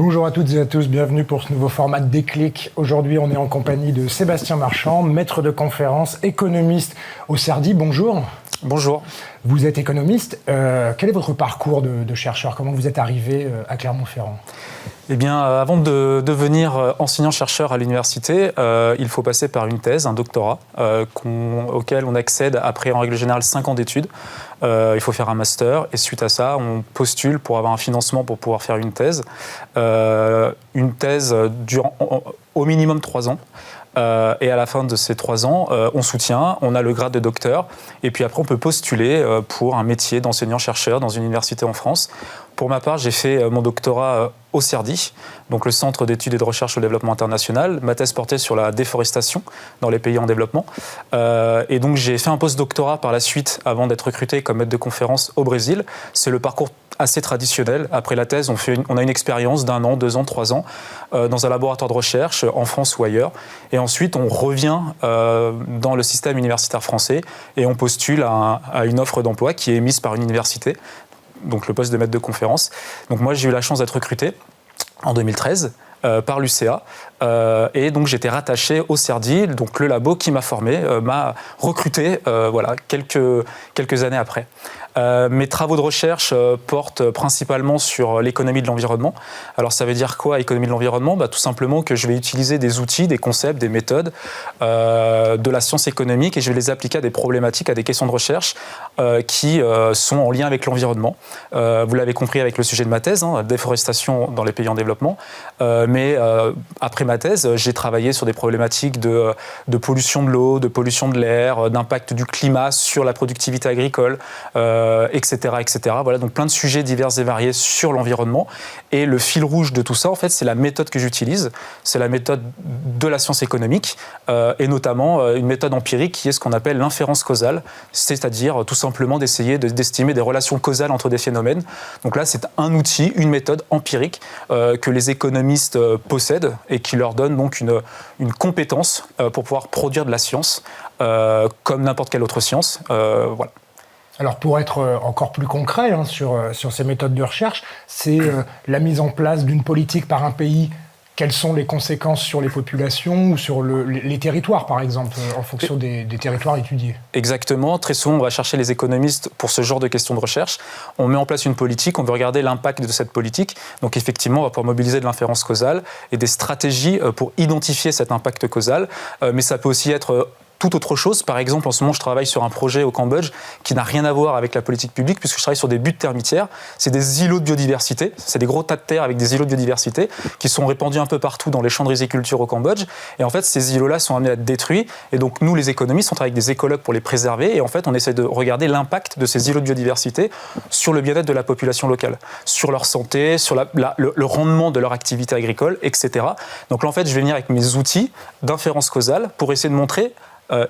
Bonjour à toutes et à tous, bienvenue pour ce nouveau format de Déclic. Aujourd'hui, on est en compagnie de Sébastien Marchand, maître de conférence, économiste au CERDI. Bonjour. Bonjour. Vous êtes économiste. Quel est votre parcours de chercheur? Comment vous êtes arrivé à Clermont-Ferrand? Eh bien, avant de devenir enseignant-chercheur à l'université, il faut passer par une thèse, un doctorat, auquel on accède après, en règle générale, 5 ans d'études. Il faut faire un master et suite à ça, on postule pour avoir un financement pour pouvoir faire une thèse. Une thèse durant au minimum 3 ans. Et à la fin de ces 3 ans, on soutient, on a le grade de docteur, et puis après on peut postuler pour un métier d'enseignant-chercheur dans une université en France. Pour ma part, j'ai fait mon doctorat au CERDI, donc le Centre d'études et de recherche au développement international. Ma thèse portait sur la déforestation dans les pays en développement. Et donc j'ai fait un post-doctorat par la suite avant d'être recruté comme maître de conférence au Brésil. C'est le parcours assez traditionnel. Après la thèse, on a une expérience d'1 an, 2 ans, 3 ans dans un laboratoire de recherche en France ou ailleurs. Et ensuite, on revient dans le système universitaire français et on postule à une offre d'emploi qui est émise par une université, donc le poste de maître de conférence. Donc moi, j'ai eu la chance d'être recruté en 2013 par l'UCA. Et donc j'étais rattaché au CERDI, donc le labo qui m'a formé, m'a recruté quelques années après. Mes travaux de recherche portent principalement sur l'économie de l'environnement. Alors ça veut dire quoi, économie de l'environnement? Tout simplement que je vais utiliser des outils, des concepts, des méthodes de la science économique et je vais les appliquer à des problématiques, à des questions de recherche qui sont en lien avec l'environnement. Vous l'avez compris avec le sujet de ma thèse, déforestation dans les pays en développement. Mais après ma thèse, j'ai travaillé sur des problématiques de pollution de l'eau, de pollution de l'air, d'impact du climat sur la productivité agricole, etc., etc. Voilà, donc plein de sujets divers et variés sur l'environnement. Et le fil rouge de tout ça, en fait, c'est la méthode que j'utilise. C'est la méthode de la science économique, et notamment une méthode empirique qui est ce qu'on appelle l'inférence causale, c'est-à-dire tout simplement d'essayer d'estimer des relations causales entre des phénomènes. Donc là, c'est un outil, une méthode empirique que les économistes possèdent et qui leur donne donc une compétence pour pouvoir produire de la science comme n'importe quelle autre science. Voilà. Alors pour être encore plus concret sur ces méthodes de recherche, c'est la mise en place d'une politique par un pays. Quelles sont les conséquences sur les populations ou sur les territoires, par exemple, en fonction des territoires étudiés? Exactement. Très souvent, on va chercher les économistes pour ce genre de questions de recherche. On met en place une politique, on veut regarder l'impact de cette politique. Donc effectivement, on va pouvoir mobiliser de l'inférence causale et des stratégies pour identifier cet impact causal. Mais ça peut aussi être tout autre chose. Par exemple, en ce moment, je travaille sur un projet au Cambodge qui n'a rien à voir avec la politique publique puisque je travaille sur des buttes termitières. C'est des îlots de biodiversité. C'est des gros tas de terre avec des îlots de biodiversité qui sont répandus un peu partout dans les champs de riziculture au Cambodge. Et en fait, ces îlots-là sont amenés à être détruits. Et donc, nous, les économistes, on travaille avec des écologues pour les préserver. Et en fait, on essaie de regarder l'impact de ces îlots de biodiversité sur le bien-être de la population locale, sur leur santé, sur le rendement de leur activité agricole, etc. Donc là, en fait, je vais venir avec mes outils d'inférence causale pour essayer de montrer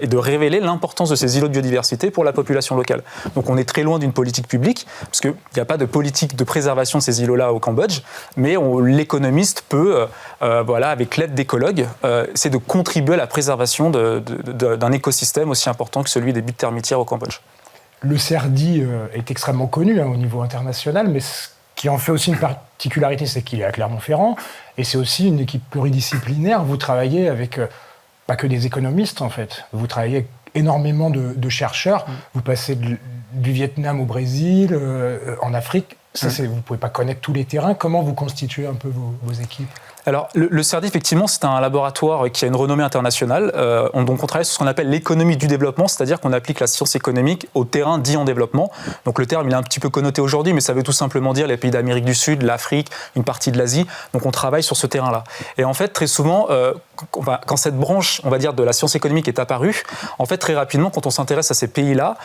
et de révéler l'importance de ces îlots de biodiversité pour la population locale. Donc on est très loin d'une politique publique, parce qu'il n'y a pas de politique de préservation de ces îlots-là au Cambodge, mais l'économiste peut, avec l'aide d'écologues, essayer de contribuer à la préservation d'un écosystème aussi important que celui des buttes termitières au Cambodge. Le CERDI est extrêmement connu au niveau international, mais ce qui en fait aussi une particularité, c'est qu'il est à Clermont-Ferrand, et c'est aussi une équipe pluridisciplinaire. Vous travaillez avec pas que des économistes, en fait. Vous travaillez avec énormément de chercheurs. Vous passez du Vietnam au Brésil, en Afrique. Vous ne pouvez pas connaître tous les terrains. Comment vous constituez un peu vos équipes? Alors, le CERDI, effectivement, c'est un laboratoire qui a une renommée internationale. Donc, on travaille sur ce qu'on appelle l'économie du développement, c'est-à-dire qu'on applique la science économique au terrain dit en développement. Donc, le terme, il est un petit peu connoté aujourd'hui, mais ça veut tout simplement dire les pays d'Amérique du Sud, l'Afrique, une partie de l'Asie. Donc, on travaille sur ce terrain-là. Et en fait, très souvent, quand cette branche, on va dire, de la science économique est apparue, en fait, très rapidement, quand on s'intéresse à ces pays-là,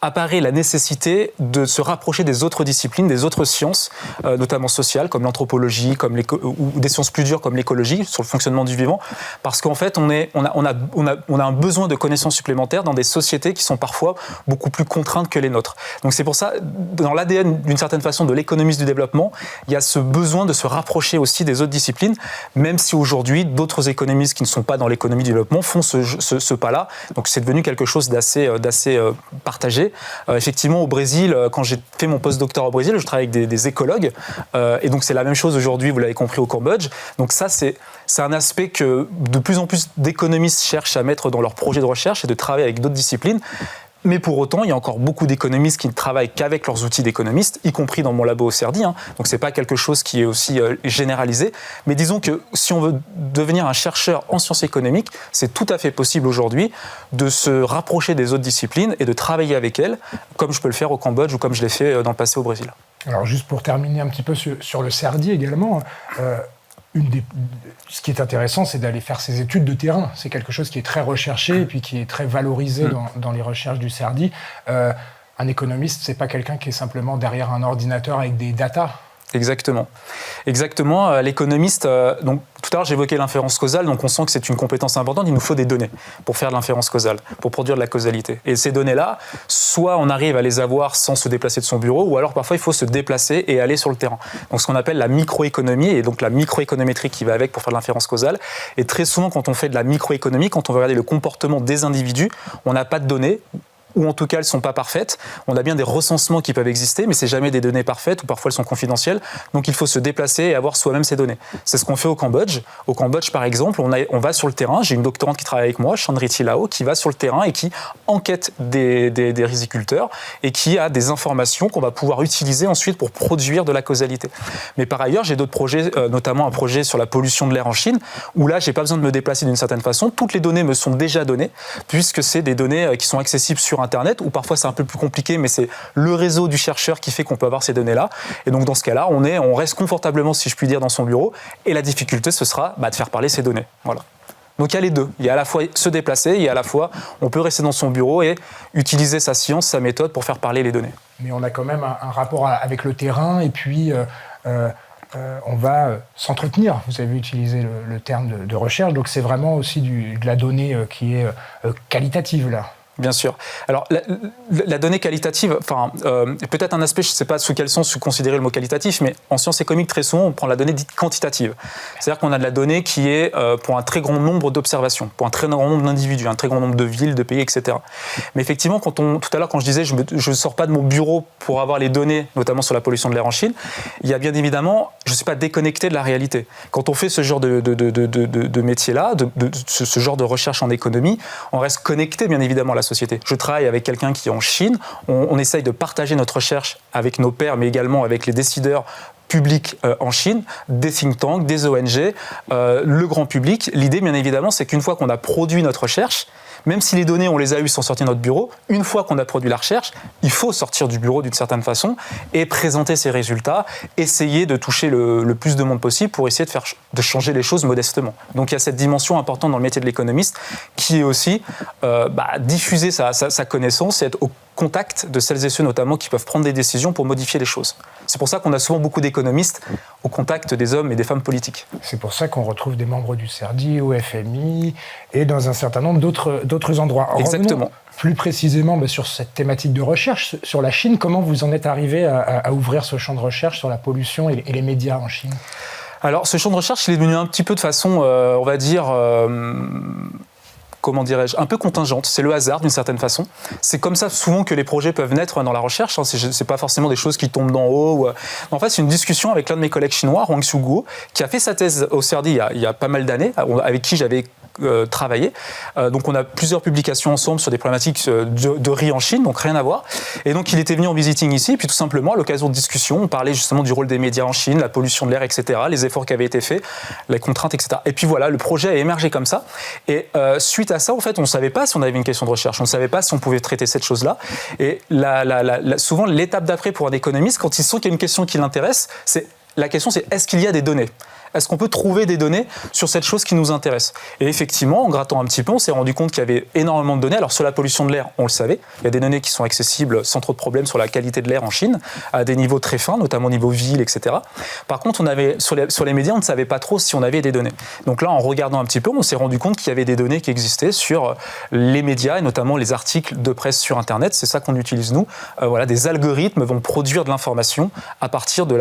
apparaît la nécessité de se rapprocher des autres disciplines, des autres sciences, notamment sociales, comme l'anthropologie, ou des sciences plus dures comme l'écologie, sur le fonctionnement du vivant, parce qu'en fait, on a un besoin de connaissances supplémentaires dans des sociétés qui sont parfois beaucoup plus contraintes que les nôtres. Donc c'est pour ça, dans l'ADN, d'une certaine façon, de l'économiste du développement, il y a ce besoin de se rapprocher aussi des autres disciplines, même si aujourd'hui, d'autres économistes qui ne sont pas dans l'économie du développement font ce pas-là. Donc c'est devenu quelque chose d'assez partagé. Effectivement, au Brésil, quand j'ai fait mon post-doctorat au Brésil, Brésil, je travaille avec des écologues, et donc c'est la même chose aujourd'hui, vous l'avez compris, au Cambodge. Donc ça, c'est un aspect que de plus en plus d'économistes cherchent à mettre dans leur projet de recherche et de travailler avec d'autres disciplines. Mais pour autant, il y a encore beaucoup d'économistes qui ne travaillent qu'avec leurs outils d'économistes, y compris dans mon labo au CERDI. Donc c'est pas quelque chose qui est aussi généralisé. Mais disons que si on veut devenir un chercheur en sciences économiques, c'est tout à fait possible aujourd'hui de se rapprocher des autres disciplines et de travailler avec elles, comme je peux le faire au Cambodge ou comme je l'ai fait dans le passé au Brésil. Alors juste pour terminer un petit peu sur le CERDI également, ce qui est intéressant, c'est d'aller faire ces études de terrain. C'est quelque chose qui est très recherché et puis qui est très valorisé dans les recherches du CERDI. Un économiste, c'est pas quelqu'un qui est simplement derrière un ordinateur avec des datas. Exactement. L'économiste, donc tout à l'heure j'évoquais l'inférence causale, donc on sent que c'est une compétence importante, il nous faut des données pour faire de l'inférence causale, pour produire de la causalité. Et ces données-là, soit on arrive à les avoir sans se déplacer de son bureau, ou alors parfois il faut se déplacer et aller sur le terrain. Donc ce qu'on appelle la microéconomie, et donc la microéconométrie qui va avec pour faire de l'inférence causale. Et très souvent quand on fait de la microéconomie, quand on veut regarder le comportement des individus, on n'a pas de données, ou en tout cas elles ne sont pas parfaites. On a bien des recensements qui peuvent exister, mais ce n'est jamais des données parfaites, ou parfois elles sont confidentielles. Donc il faut se déplacer et avoir soi-même ces données. C'est ce qu'on fait au Cambodge. Au Cambodge, par exemple, on va sur le terrain. J'ai une doctorante qui travaille avec moi, Chandriti Lao, qui va sur le terrain et qui enquête des riziculteurs et qui a des informations qu'on va pouvoir utiliser ensuite pour produire de la causalité. Mais par ailleurs, j'ai d'autres projets, notamment un projet sur la pollution de l'air en Chine, où là, je n'ai pas besoin de me déplacer d'une certaine façon. Toutes les données me sont déjà données, puisque c'est des données qui sont accessibles sur Internet, ou parfois c'est un peu plus compliqué, mais c'est le réseau du chercheur qui fait qu'on peut avoir ces données-là. Et donc dans ce cas-là, on reste confortablement, si je puis dire, dans son bureau, et la difficulté, ce sera de faire parler ces données. Voilà. Donc il y a les deux. Il y a à la fois se déplacer, et à la fois on peut rester dans son bureau et utiliser sa science, sa méthode pour faire parler les données. Mais on a quand même un rapport avec le terrain, et puis on va s'entretenir. Vous avez utilisé le terme de recherche, donc c'est vraiment aussi de la donnée qui est qualitative là. Bien sûr. Alors, la donnée qualitative, peut-être un aspect, je ne sais pas sous quel sens considérer le mot qualitatif, mais en sciences économiques, très souvent, on prend la donnée dite quantitative. C'est-à-dire qu'on a de la donnée qui est pour un très grand nombre d'observations, pour un très grand nombre d'individus, un très grand nombre de villes, de pays, etc. Mais effectivement, tout à l'heure, quand je disais je ne sors pas de mon bureau pour avoir les données, notamment sur la pollution de l'air en Chine, il y a bien évidemment, je ne suis pas déconnecté de la réalité. Quand on fait ce genre de métier-là, ce genre de recherche en économie, on reste connecté, bien évidemment, à la société. Je travaille avec quelqu'un qui est en Chine, on essaye de partager notre recherche avec nos pairs, mais également avec les décideurs publics en Chine, des think tanks, des ONG, le grand public. L'idée, bien évidemment, c'est qu'une fois qu'on a produit notre recherche, même si les données, on les a eues sans sortir de notre bureau, une fois qu'on a produit la recherche, il faut sortir du bureau d'une certaine façon et présenter ses résultats, essayer de toucher le plus de monde possible pour essayer de changer les choses modestement. Donc il y a cette dimension importante dans le métier de l'économiste qui est aussi diffuser sa connaissance et être au contact de celles et ceux notamment qui peuvent prendre des décisions pour modifier les choses. C'est pour ça qu'on a souvent beaucoup d'économistes au contact des hommes et des femmes politiques. C'est pour ça qu'on retrouve des membres du CERDI, au FMI et dans un certain nombre d'autres endroits. Exactement. Revenons plus précisément sur cette thématique de recherche, sur la Chine, comment vous en êtes arrivé à ouvrir ce champ de recherche sur la pollution et les médias en Chine ? Alors ce champ de recherche, il est venu un petit peu de façon, on va dire... comment dirais-je, un peu contingente, c'est le hasard d'une certaine façon. C'est comme ça souvent que les projets peuvent naître dans la recherche, c'est pas forcément des choses qui tombent d'en haut. En fait, c'est une discussion avec l'un de mes collègues chinois, Huang Xiuguo, qui a fait sa thèse au CERDI il y a pas mal d'années, avec qui j'avais travaillé. Donc on a plusieurs publications ensemble sur des problématiques de riz en Chine, donc rien à voir. Et donc il était venu en visiting ici, puis tout simplement à l'occasion de discussion, on parlait justement du rôle des médias en Chine, la pollution de l'air, etc., les efforts qui avaient été faits, les contraintes, etc. Et puis voilà, le projet a émergé comme ça. Et suite à ça, en fait, on ne savait pas si on avait une question de recherche, on ne savait pas si on pouvait traiter cette chose-là. Et souvent, l'étape d'après pour un économiste, quand il sent qu'il y a une question qui l'intéresse, la question c'est est-ce qu'il y a des données ? Est-ce qu'on peut trouver des données sur cette chose qui nous intéresse ? Et effectivement, en grattant un petit peu, on s'est rendu compte qu'il y avait énormément de données. Alors sur la pollution de l'air, on le savait, il y a des données qui sont accessibles sans trop de problèmes sur la qualité de l'air en Chine, à des niveaux très fins, notamment au niveau ville, etc. Par contre, sur les médias, on ne savait pas trop si on avait des données. Donc là, en regardant un petit peu, on s'est rendu compte qu'il y avait des données qui existaient sur les médias, et notamment les articles de presse sur Internet. C'est ça qu'on utilise nous. Des algorithmes vont produire de l'information à partir de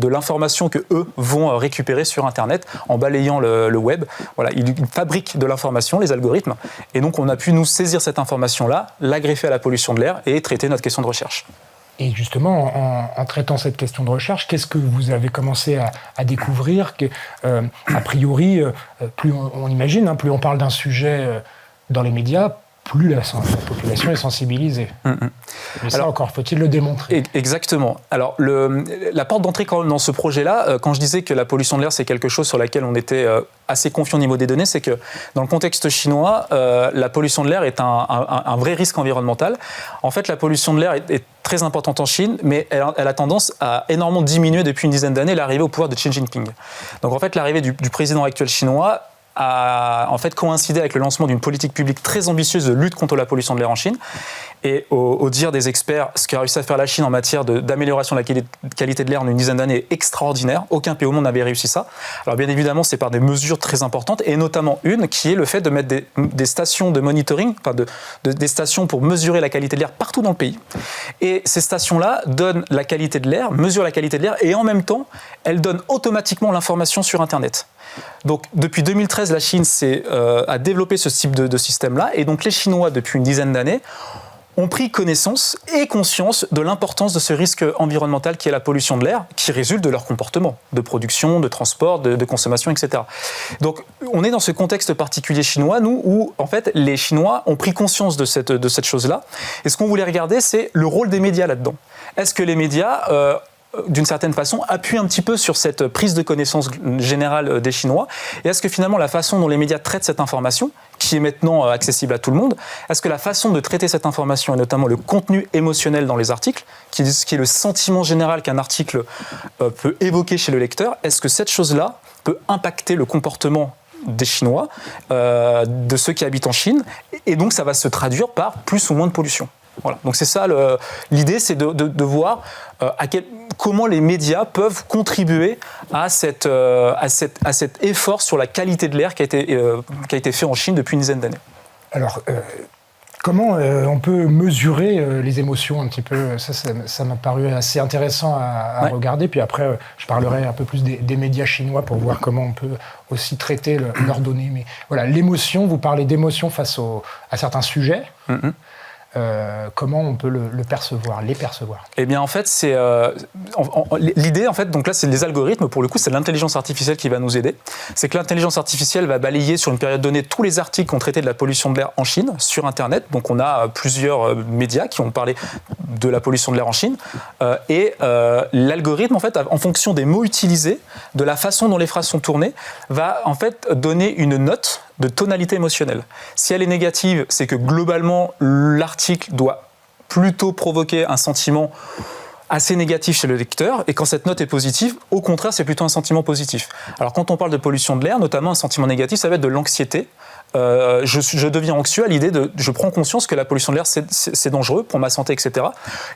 l'information que eux vont récupérer sur Internet en balayant le web. Voilà, ils fabriquent de l'information, les algorithmes, et donc on a pu nous saisir cette information-là, la greffer à la pollution de l'air et traiter notre question de recherche. Et justement, en traitant cette question de recherche, qu'est-ce que vous avez commencé à découvrir a priori, plus on imagine, plus on parle d'un sujet dans les médias, plus la population est sensibilisée. Mais ça, encore faut-il le démontrer. Exactement. Alors, la porte d'entrée quand même dans ce projet-là, quand je disais que la pollution de l'air, c'est quelque chose sur laquelle on était assez confiant au niveau des données, c'est que dans le contexte chinois, la pollution de l'air est un vrai risque environnemental. En fait, la pollution de l'air est très importante en Chine, mais elle a tendance à énormément diminuer depuis une dizaine d'années l'arrivée au pouvoir de Xi Jinping. Donc en fait, l'arrivée du président actuel chinois a en fait coïncidé avec le lancement d'une politique publique très ambitieuse de lutte contre la pollution de l'air en Chine. Et au dire des experts, ce qu'a réussi à faire la Chine en matière d'amélioration de la qualité de l'air en une dizaine d'années est extraordinaire. Aucun pays au monde n'avait réussi ça. Alors bien évidemment, c'est par des mesures très importantes, et notamment une qui est le fait de mettre des stations de monitoring, des stations pour mesurer la qualité de l'air partout dans le pays. Et ces stations-là donnent la qualité de l'air, mesurent la qualité de l'air, et en même temps, elles donnent automatiquement l'information sur Internet. Donc depuis 2013, la Chine a développé ce type de système-là, et donc les Chinois, depuis une dizaine d'années, ont pris connaissance et conscience de l'importance de ce risque environnemental qui est la pollution de l'air, qui résulte de leur comportement, de production, de transport, de consommation, etc. Donc on est dans ce contexte particulier chinois, nous, où en fait les Chinois ont pris conscience de cette chose-là. Et ce qu'on voulait regarder, c'est le rôle des médias là-dedans. Est-ce que les médias d'une certaine façon, appuie un petit peu sur cette prise de connaissance générale des Chinois. Et est-ce que finalement la façon dont les médias traitent cette information, qui est maintenant accessible à tout le monde, est-ce que la façon de traiter cette information, et notamment le contenu émotionnel dans les articles, qui est le sentiment général qu'un article peut évoquer chez le lecteur, est-ce que cette chose-là peut impacter le comportement des Chinois, de ceux qui habitent en Chine, et donc ça va se traduire par plus ou moins de pollution. Voilà. Donc c'est ça l'idée, c'est de voir comment les médias peuvent contribuer à cet effort sur la qualité de l'air qui a été fait en Chine depuis une dizaine d'années. Alors, comment on peut mesurer les émotions un petit peu? Ça m'a paru assez intéressant à regarder. Puis après, je parlerai un peu plus des médias chinois pour voir comment on peut aussi traiter leurs données. Mais voilà, l'émotion, vous parlez d'émotion face à certains sujets. Mm-hmm. Comment on peut les percevoir? Eh bien, en fait, c'est l'idée. En fait, donc là, c'est les algorithmes. Pour le coup, c'est l'intelligence artificielle qui va nous aider. C'est que l'intelligence artificielle va balayer sur une période donnée tous les articles qui ont traité de la pollution de l'air en Chine sur Internet. Donc, on a plusieurs médias qui ont parlé de la pollution de l'air en Chine. Et l'algorithme, en fait, en fonction des mots utilisés, de la façon dont les phrases sont tournées, va en fait donner une note de tonalité émotionnelle. Si elle est négative, c'est que globalement, l'article doit plutôt provoquer un sentiment assez négatif chez le lecteur, et quand cette note est positive, au contraire, c'est plutôt un sentiment positif. Alors quand on parle de pollution de l'air, notamment un sentiment négatif, ça va être de l'anxiété. Je deviens anxieux à l'idée je prends conscience que la pollution de l'air c'est dangereux pour ma santé, etc.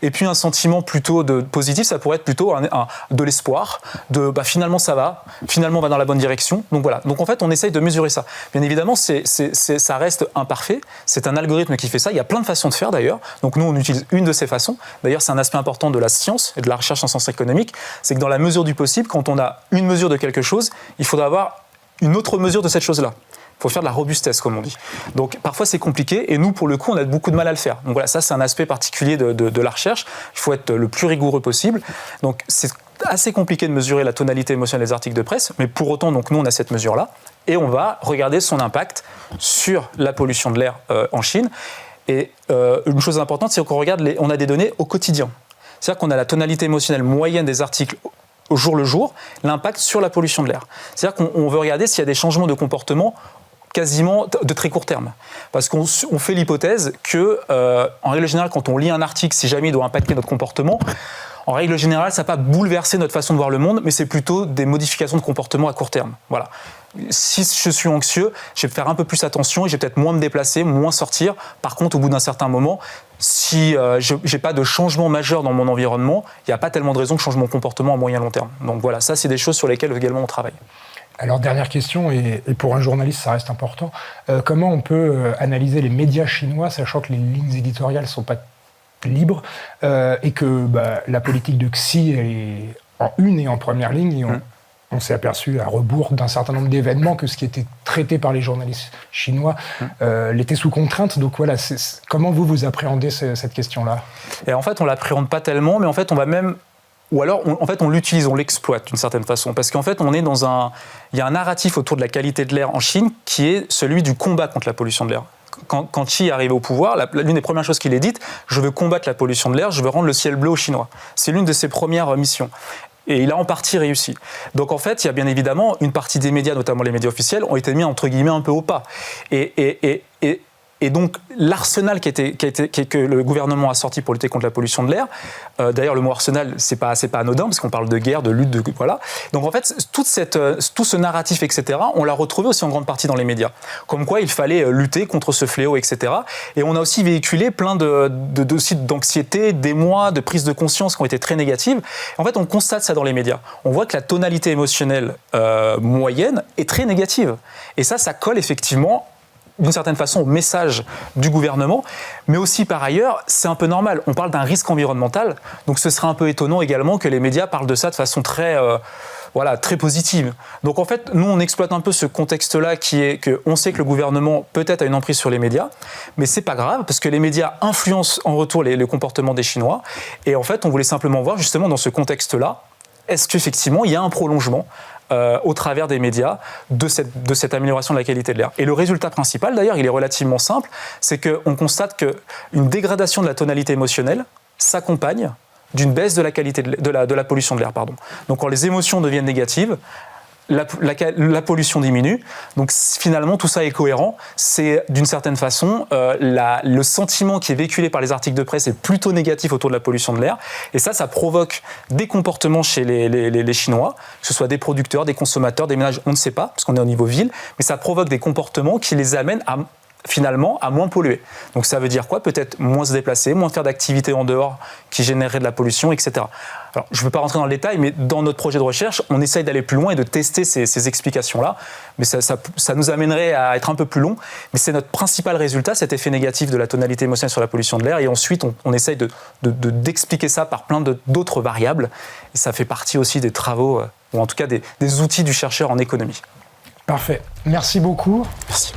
Et puis un sentiment plutôt positif, ça pourrait être plutôt de l'espoir, finalement ça va, finalement on va dans la bonne direction. Donc voilà. Donc en fait on essaye de mesurer ça. Bien évidemment ça reste imparfait. C'est un algorithme qui fait ça. Il y a plein de façons de faire d'ailleurs. Donc nous on utilise une de ces façons. D'ailleurs c'est un aspect important de la science et de la recherche en sciences économiques, c'est que dans la mesure du possible, quand on a une mesure de quelque chose, il faudra avoir une autre mesure de cette chose-là. Il faut faire de la robustesse, comme on dit. Donc, parfois, c'est compliqué, et nous, pour le coup, on a beaucoup de mal à le faire. Donc voilà, ça, c'est un aspect particulier de la recherche. Il faut être le plus rigoureux possible. Donc, c'est assez compliqué de mesurer la tonalité émotionnelle des articles de presse, mais pour autant, donc, nous, on a cette mesure-là, et on va regarder son impact sur la pollution de l'air en Chine. Et une chose importante, c'est qu'on regarde, on a des données au quotidien. C'est-à-dire qu'on a la tonalité émotionnelle moyenne des articles au jour le jour, l'impact sur la pollution de l'air. C'est-à-dire qu'on veut regarder s'il y a des changements de comportement quasiment de très court terme. Parce qu'on fait l'hypothèse que, en règle générale, quand on lit un article, si jamais il doit impacter notre comportement, en règle générale, ça ne va pas bouleverser notre façon de voir le monde, mais c'est plutôt des modifications de comportement à court terme. Voilà. Si je suis anxieux, je vais faire un peu plus attention et je vais peut-être moins me déplacer, moins sortir. Par contre, au bout d'un certain moment, si je n'ai pas de changement majeur dans mon environnement, il n'y a pas tellement de raisons que je change mon comportement à moyen long terme. Donc voilà, ça, c'est des choses sur lesquelles également on travaille. Alors, dernière question, et pour un journaliste, ça reste important. Comment on peut analyser les médias chinois, sachant que les lignes éditoriales ne sont pas libres, et que la politique de Xi elle est en une et en première ligne, et On s'est aperçu à rebours d'un certain nombre d'événements que ce qui était traité par les journalistes chinois l'était sous contrainte. Donc voilà, comment vous appréhendez cette question-là? Et en fait, on l'appréhende pas tellement, mais en fait, on va même... Ou alors, on l'utilise, on l'exploite d'une certaine façon. Parce qu'en fait, il y a un narratif autour de la qualité de l'air en Chine qui est celui du combat contre la pollution de l'air. Quand Xi est arrivé au pouvoir, l'une des premières choses qu'il a dites, je veux combattre la pollution de l'air, je veux rendre le ciel bleu aux Chinois. C'est l'une de ses premières missions. Et il a en partie réussi. Donc en fait, il y a bien évidemment une partie des médias, notamment les médias officiels, ont été mis entre guillemets un peu au pas. Et donc l'arsenal que le gouvernement a sorti pour lutter contre la pollution de l'air, d'ailleurs le mot arsenal, c'est pas anodin parce qu'on parle de guerre, de lutte, voilà. Donc en fait, tout ce narratif, etc., on l'a retrouvé aussi en grande partie dans les médias. Comme quoi il fallait lutter contre ce fléau, etc. Et on a aussi véhiculé plein de sites d'anxiété, d'émoi, de prise de conscience qui ont été très négatives. En fait, on constate ça dans les médias. On voit que la tonalité émotionnelle moyenne est très négative. Et ça colle effectivement d'une certaine façon au message du gouvernement, mais aussi par ailleurs, c'est un peu normal. On parle d'un risque environnemental, donc ce serait un peu étonnant également que les médias parlent de ça de façon très positive. Donc en fait, nous on exploite un peu ce contexte-là qui est qu'on sait que le gouvernement peut-être a une emprise sur les médias, mais c'est pas grave parce que les médias influencent en retour le comportement des Chinois. Et en fait, on voulait simplement voir justement dans ce contexte-là, est-ce qu'effectivement il y a un prolongement au travers des médias de cette amélioration de la qualité de l'air. Et le résultat principal, d'ailleurs, il est relativement simple, c'est qu'on constate qu'une dégradation de la tonalité émotionnelle s'accompagne d'une baisse de la qualité de la pollution de l'air. Donc quand les émotions deviennent négatives, la pollution diminue. Donc finalement, tout ça est cohérent. C'est d'une certaine façon, le sentiment qui est véhiculé par les articles de presse est plutôt négatif autour de la pollution de l'air. Et ça provoque des comportements chez les Chinois, que ce soit des producteurs, des consommateurs, des ménages, on ne sait pas, parce qu'on est au niveau ville, mais ça provoque des comportements qui les amènent finalement à moins polluer. Donc ça veut dire quoi? Peut-être moins se déplacer, moins faire d'activités en dehors qui généreraient de la pollution, etc. Alors je ne veux pas rentrer dans le détail, mais dans notre projet de recherche, on essaye d'aller plus loin et de tester ces explications-là. Mais ça nous amènerait à être un peu plus long. Mais c'est notre principal résultat, cet effet négatif de la tonalité émotionnelle sur la pollution de l'air. Et ensuite, on essaye d'expliquer ça par plein d'autres variables. Et ça fait partie aussi des travaux, ou en tout cas des outils du chercheur en économie. Parfait. Merci beaucoup. Merci.